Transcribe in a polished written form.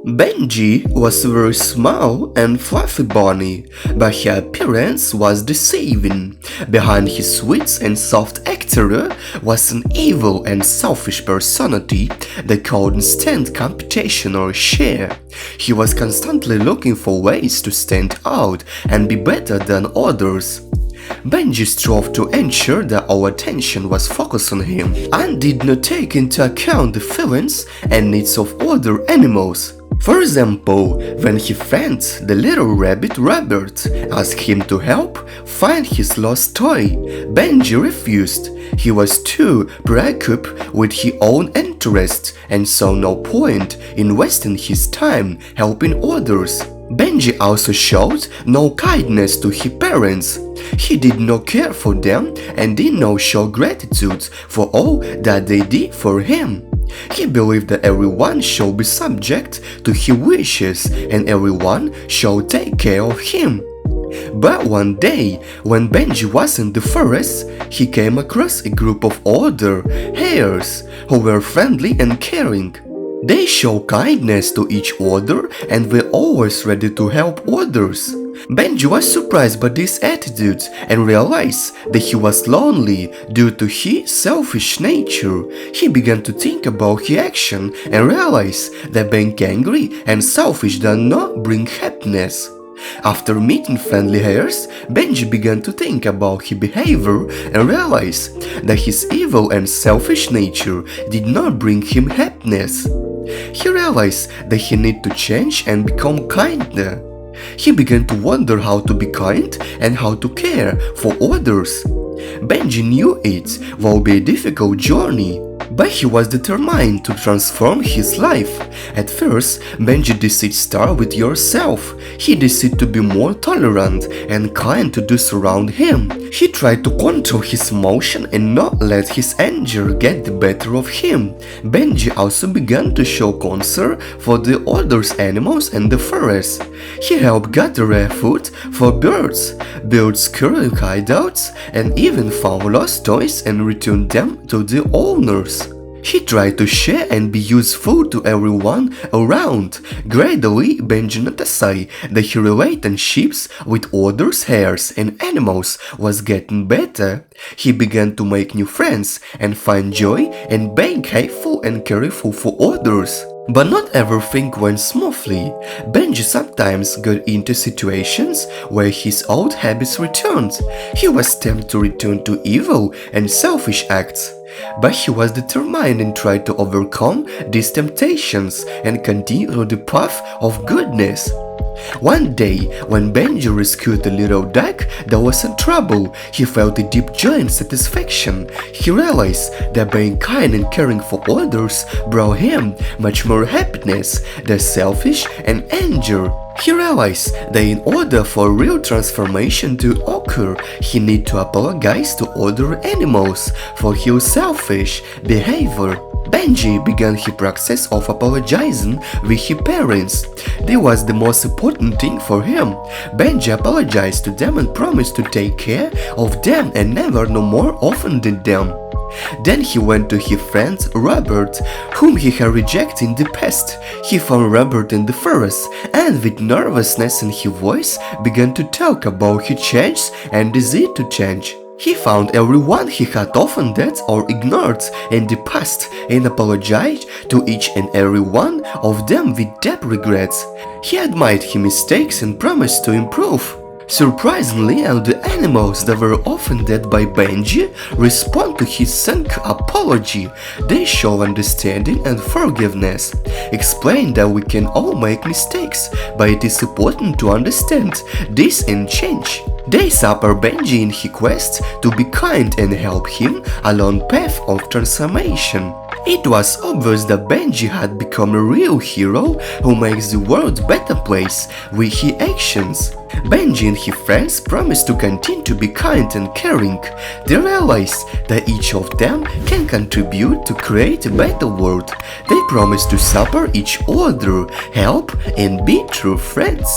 Benji was a very small and fluffy bunny, but her appearance was deceiving. Behind his sweet and soft exterior was an evil and selfish personality that couldn't stand competition or share. He was constantly looking for ways to stand out and be better than others. Benji strove to ensure that our attention was focused on him and did not take into account the feelings and needs of other animals. For example, when his friend, the little rabbit Robert, asked him to help find his lost toy, Benji refused. He was too preoccupied with his own interests and saw no point in wasting his time helping others. Benji also showed no kindness to his parents. He did not care for them and did not show gratitude for all that they did for him. He believed that everyone should be subject to his wishes and everyone should take care of him. But one day, when Benji was in the forest, he came across a group of other hares who were friendly and caring. They showed kindness to each other and were always ready to help others. Benji was surprised by this attitude and realized that he was lonely due to his selfish nature. He began to think about his action and realized that being angry and selfish does not bring happiness. After meeting friendly hares, Benji began to think about his behavior and realized that his evil and selfish nature did not bring him happiness. He realized that he needed to change and become kinder. He began to wonder how to be kind and how to care for others. Benji knew it would be a difficult journey, but he was determined to transform his life. At first, Benji decided to start with yourself. He decided to be more tolerant and kind to those around him. He tried to control his emotion and not let his anger get the better of him. Benji also began to show concern for the other animals in the forest. He helped gather food for birds, built secure hideouts, and even found lost toys and returned them to the owners. He tried to share and be useful to everyone around. Gradually, Benji noticed that his relationships with others, hares and animals was getting better. He began to make new friends and find joy in being helpful and careful for others. But not everything went smoothly. Benji sometimes got into situations where his old habits returned. He was tempted to return to evil and selfish acts. But he was determined and tried to overcome these temptations and continue the path of goodness. One day, when Benji rescued a little duck that was in trouble, he felt a deep joy and satisfaction. He realized that being kind and caring for others brought him much more happiness than selfish and anger. He realized that in order for real transformation to occur, he needed to apologize to other animals for his selfish behavior. Benji began his process of apologizing with his parents. This was the most important thing for him. Benji apologized to them and promised to take care of them and never no more offended them. Then he went to his friend Robert, whom he had rejected in the past. He found Robert in the forest and with nervousness in his voice began to talk about his change and desire to change. He found everyone he had offended or ignored in the past and apologized to each and every one of them with deep regrets. He admitted his mistakes and promised to improve. Surprisingly, all the animals that were offended by Benji respond to his sincere apology. They show understanding and forgiveness, explain that we can all make mistakes, but it is important to understand this and change. They support Benji in his quest to be kind and help him along the path of transformation. It was obvious that Benji had become a real hero who makes the world a better place with his actions. Benji and his friends promised to continue to be kind and caring. They realized that each of them can contribute to create a better world. They promised to support each other, help and be true friends.